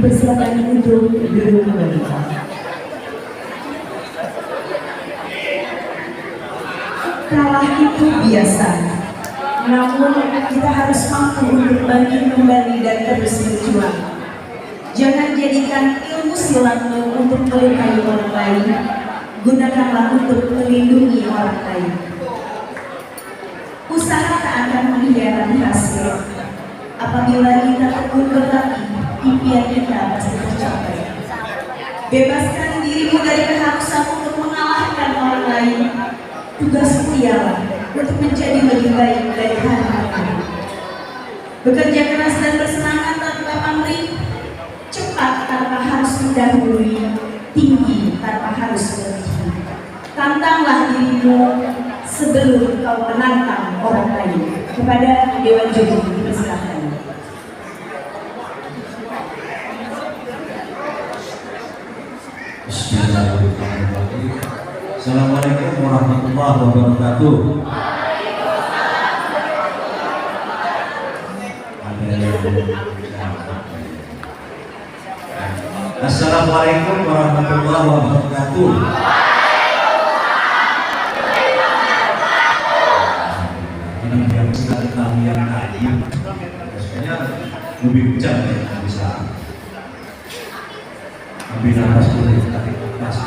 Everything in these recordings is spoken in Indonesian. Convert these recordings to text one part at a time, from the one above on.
dipersilakan untuk duduk kembali. Kalah itu biasa, namun kita harus mampu untuk bangkit kembali dan terus berjuang. Jangan jadikan ilmu silatmu untuk melukai orang lain, gunakanlah untuk melindungi orang lain. Usaha tak akan mengkhianati hasil. Apabila kita tekun berlatih, impian kita pasti tercapai. Bebaskan dirimu dari keharusan untuk mengalahkan orang lain. Tugasmu ialah untuk menjadi lebih baik dari hari ini. Bekerja keras dan bersemangat tanpa pamrih, cepat tanpa harus mendahului, tinggi tanpa harus berhenti. Tantanglah dirimu sebelum kau menantang orang lain. Kepada Dewan Juri dipersilakan. Bismillahirrahmanirrahim. Assalamualaikum warahmatullahi wabarakatuh. Assalamualaikum warahmatullahi wabarakatuh. Ini yang sudah kami yang tadi, biasanya lebih kencang ya bisa. Ambil nafas dulu, tarik nafas.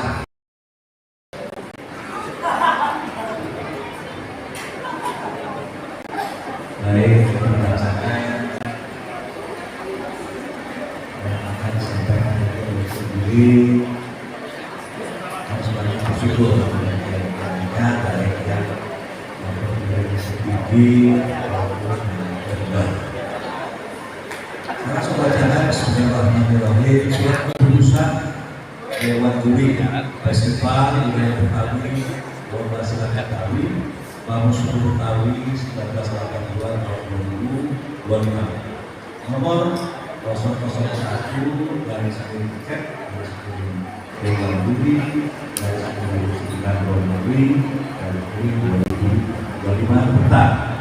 Baik, pembahasannya yang akan disampaikan oleh sendiri harus banyak bersyukur kepada dari yang mempunyai studi maupun kerja. Karena sobat jalan Bismillahirrahmanirrahim, surat keputusan Dewan Juri Festival Wilayah Betawi Lomba Silat Betawi Bamus Betawi 1982 tahun 2025 nomor 001 garis miring tiket garis miring Dewan Juri garis miring 9 Januari garis miring 2025 Beta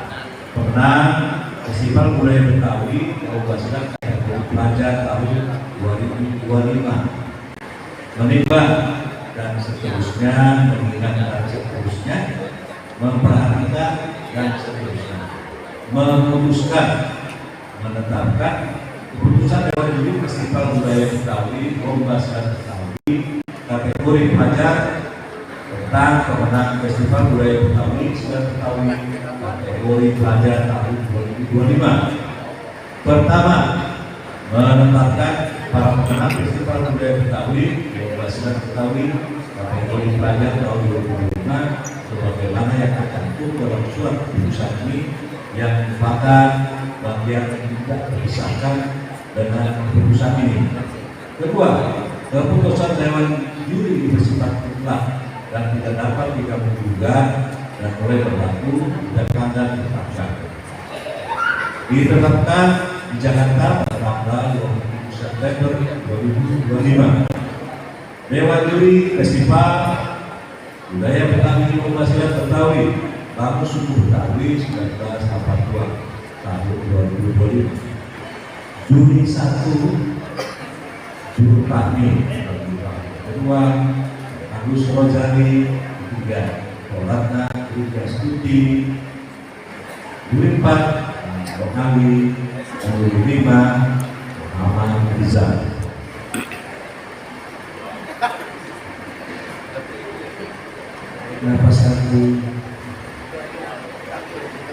pemenang Festival Budaya Betawi Lomba Silat Pelajar tahun 2025 menimbang dan seterusnya, mengingat dan seterusnya, memperhatikan dan seterusnya, memutuskan, menetapkan keputusan Dewan Juri Festival Budaya Betawi Lomba Silat Betawi kategori pelajar tentang pemenang Festival Budaya Betawi Silat Betawi kategori pelajar tahun 2025. Pertama, menetapkan para pemenang Festival Budaya Betawi Lomba Silat Betawi kategori pelajar tahun 2025 sebagaimana yang tercantum dalam surat keputusan ini yang merupakan bagian yang tidak terpisahkan dengan keputusan ini. Kedua, keputusan Dewan Juri bersifat mutlak dan tidak dapat diganggu gugat dan boleh berlaku dan ditetapkan. Ditetapkan di Jakarta pada tanggal 20 September 2025. Dewan Juri Festival Budaya Betawi Lomba Silat Betawi Bamus Suku Betawi 1982 tahun 2025. Juri 1 Juru Tani kedua Agus Rojani ketiga Koratna Tiga Studi Juri 4 Rokawi Juri 5 Muhammad Rizal. Nafas satu.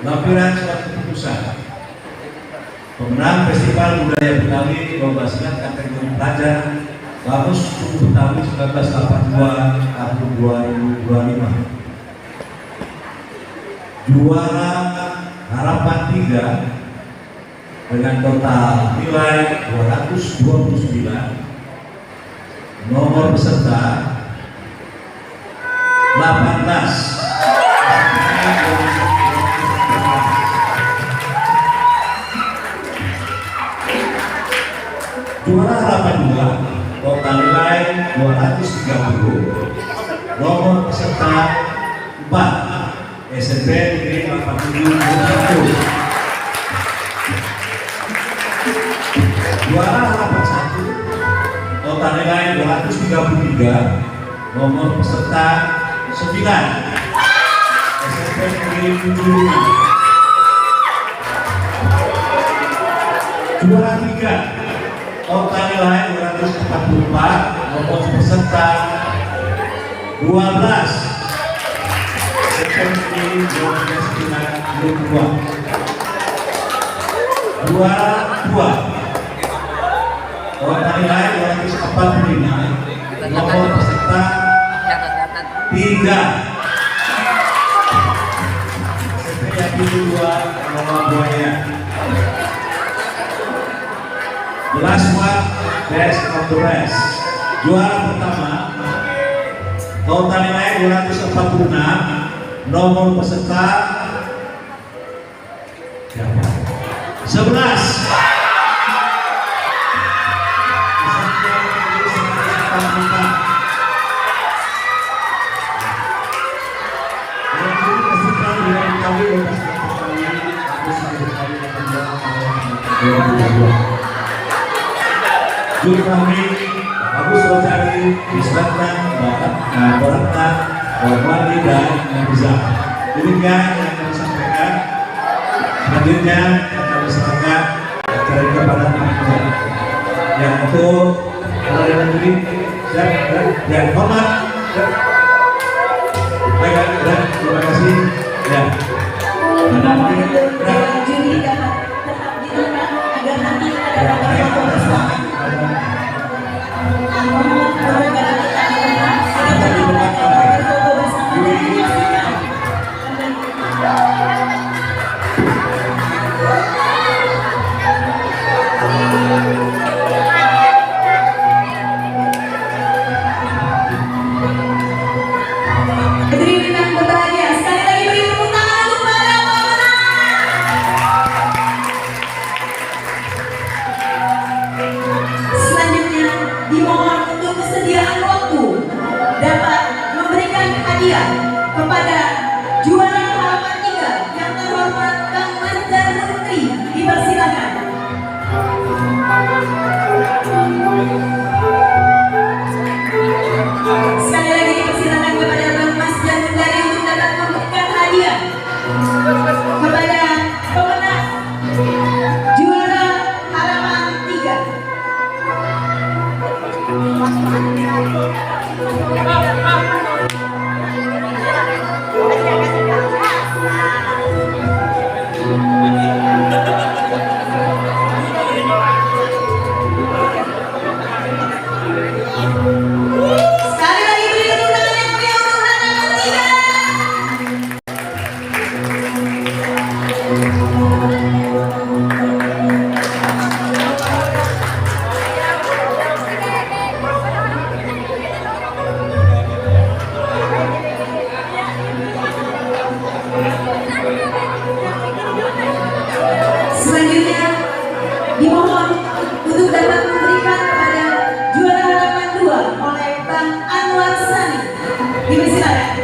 Lampiran surat keputusan pemenang Festival Budaya Betawi Lomba Silat kategori pelajar Bamus Suku Betawi 1982 tahun 2025. Juara Harapan 3 dengan total nilai 229. Nomor peserta 18. Juara Harapan 2 total nilai 230. Nomor peserta 4 SMP Negeri 87. Juara Harapan 1 lain 233, nomor peserta 9, SMP Negeri 75. Juara 3, total nilai 244, nomor peserta 12, SMP Negeri 22. Juara 2, total nilai 245, nomor peserta 3, SMP Negeri 2 Buaya. The last one, best of the rest. Juara pertama, total nilai 246, nomor peserta 11. Juri kami Agus Rojali, Isbatna, Baratna, Wali dan Nabizah. Demikian yang kami sampaikan. Selanjutnya akan diserahkan acara kepada panitia. Yang untuk pelayanan juri dan hormat. Baik, terima kasih. Ya. Mohon untuk dewan juri dapat tetap di tempat agar nanti ada foto bersama. Hadirin yang berbahagia, sekali lagi beri tepuk tangan untuk para pemenang. Selanjutnya dimohon untuk kesediaan waktu dapat memberikan hadiah kepada juara halaman 3 yang terhormat Kang Manjar Menteri. Dipersilakan. Sekali lagi dipersilakan kepada Bang Mas dan Menteri untuk dapat memberikan hadiah kepada pemenang juara halaman 3. Sekali lagi beri tepuk tangan yang meriah untuk halaman 3. Selanjutnya dimohon untuk dapat memberikan kepada juara halaman 2 oleh Bang Anwar Sani. Dipersilakan.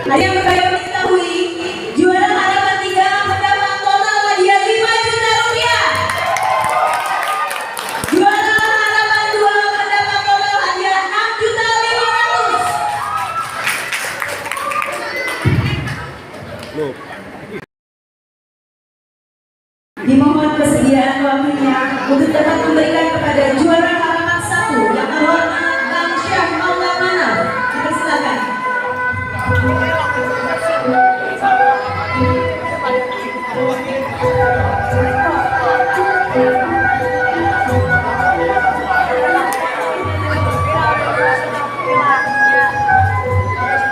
Ada yang berbahagia mengetahui juara halaman 3 mendapat total hadiah 5 juta rupiah. Juara halaman 2 mendapat total hadiah 6 juta 500. Dimohon kesediaan waktunya untuk dapat memberikan kepada juara halaman 1 yang terhormat Kang Syah Allah Manaf. Dipersilakan.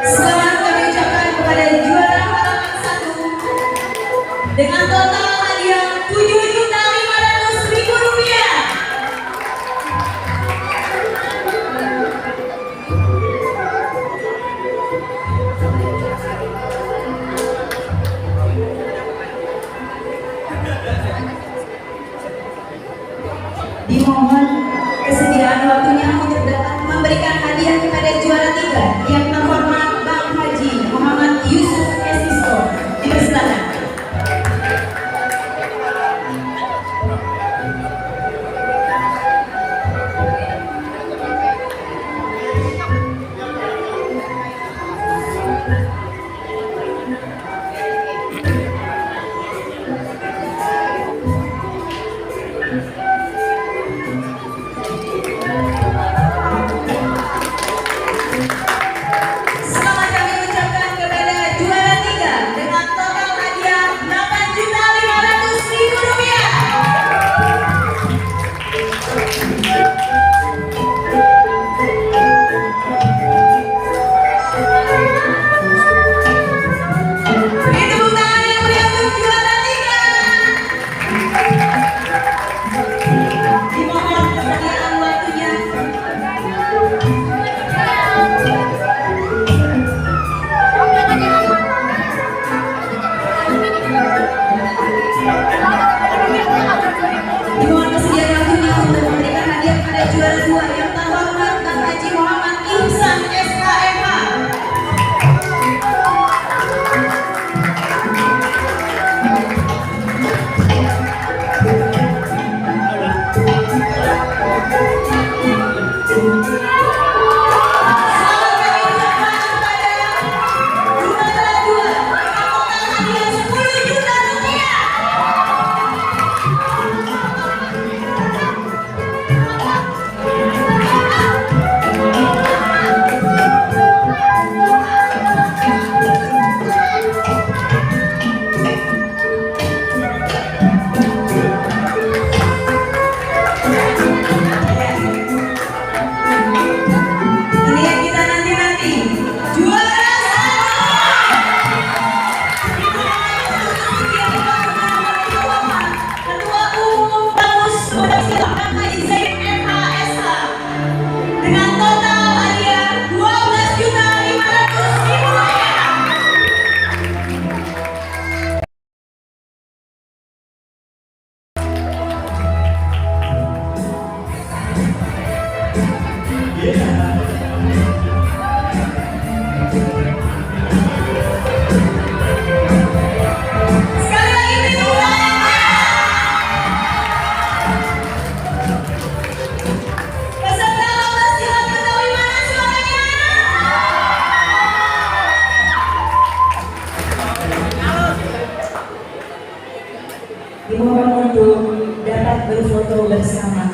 Selamat kami ucapkan kepada juara halaman 1 dengan total hadiah 7.500.000 rupiah. Dimohon kesediaan waktunya untuk dapat memberikan hadiah kepada juara 3 yang terhormat Bang Haji Muhammad Yusuf Esisto. Dipersilakan. Selamat kami ucapkan kepada juara 3 dengan total hadiah Rp8.500.000. Beri tepuk tangan yang meriah untuk juara 3. Dimohon kesediaan waktunya. Dimohon kesediaan waktunya untuk memberikan hadiah kepada juara 2 yang terhormat Bang Haji Muhammad Ihsan SKMH. Selamat kami ucapkan kepada juara 2 dengan total hadiah Rp10 juta. Ini yang kita nanti-nanti. Juara 1. Ketua Umum Bamus Udaksila Haji Zaid MHSH dengan total hadiah Rp12.500.000. Sekali lagi beri tepuk tangan. Peserta lomba silat Betawi mana suaranya? Dimohon untuk dapat berfoto bersama.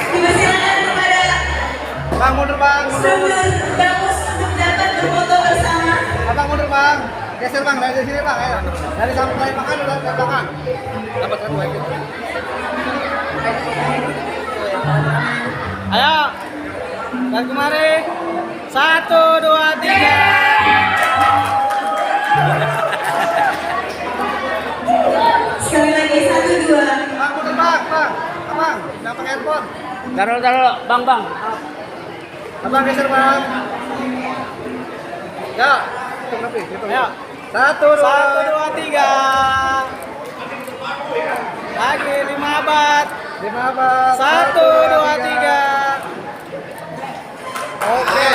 Dipersilakan kepada Bang, mundur bang, mundur. struktur Bamus untuk dapat berfoto bersama. Abang mundur bang, geser bang dari sini bang, ayo. Dari samping lain makan udah ke belakang. Dapat satu lagi. Ayo, dan kemari. 1, 2, 3. Sekali lagi 1, 2. Bang mundur bang, bang, abang, jangan pakai handphone. Taruh, bang. Abang geser bang. Ya, hitung lebih, hitung. Ayo. 1, 1, 2, 3. Lagi 5 abad. 5 abang. 1, 2, 3. Oke.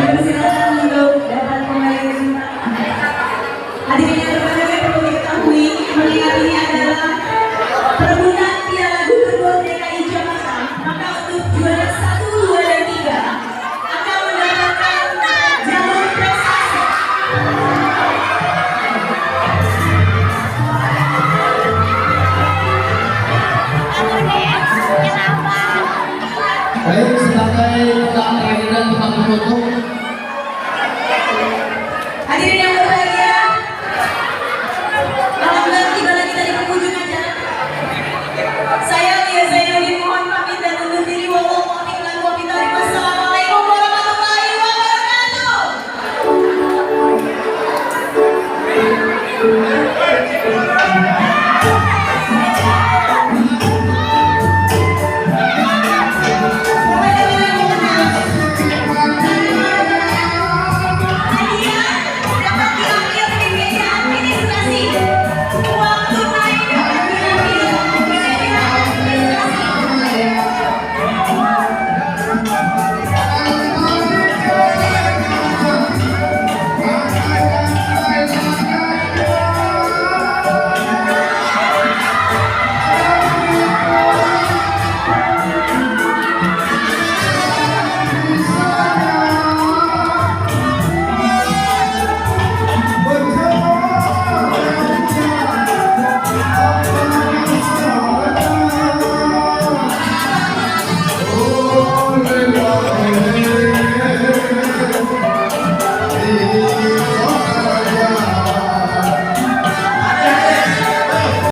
Dipersilakan untuk dapat kembali ke tempat. Hadirin yang berbahagia perlu diketahui, mengingat ini adalah perebutan Piala Gubernur DKI Jakarta, maka untuk juara 1, 2, dan 3 akan mendapatkan jalur prestasi. Baik, sebagai terakhir dan tukang foto,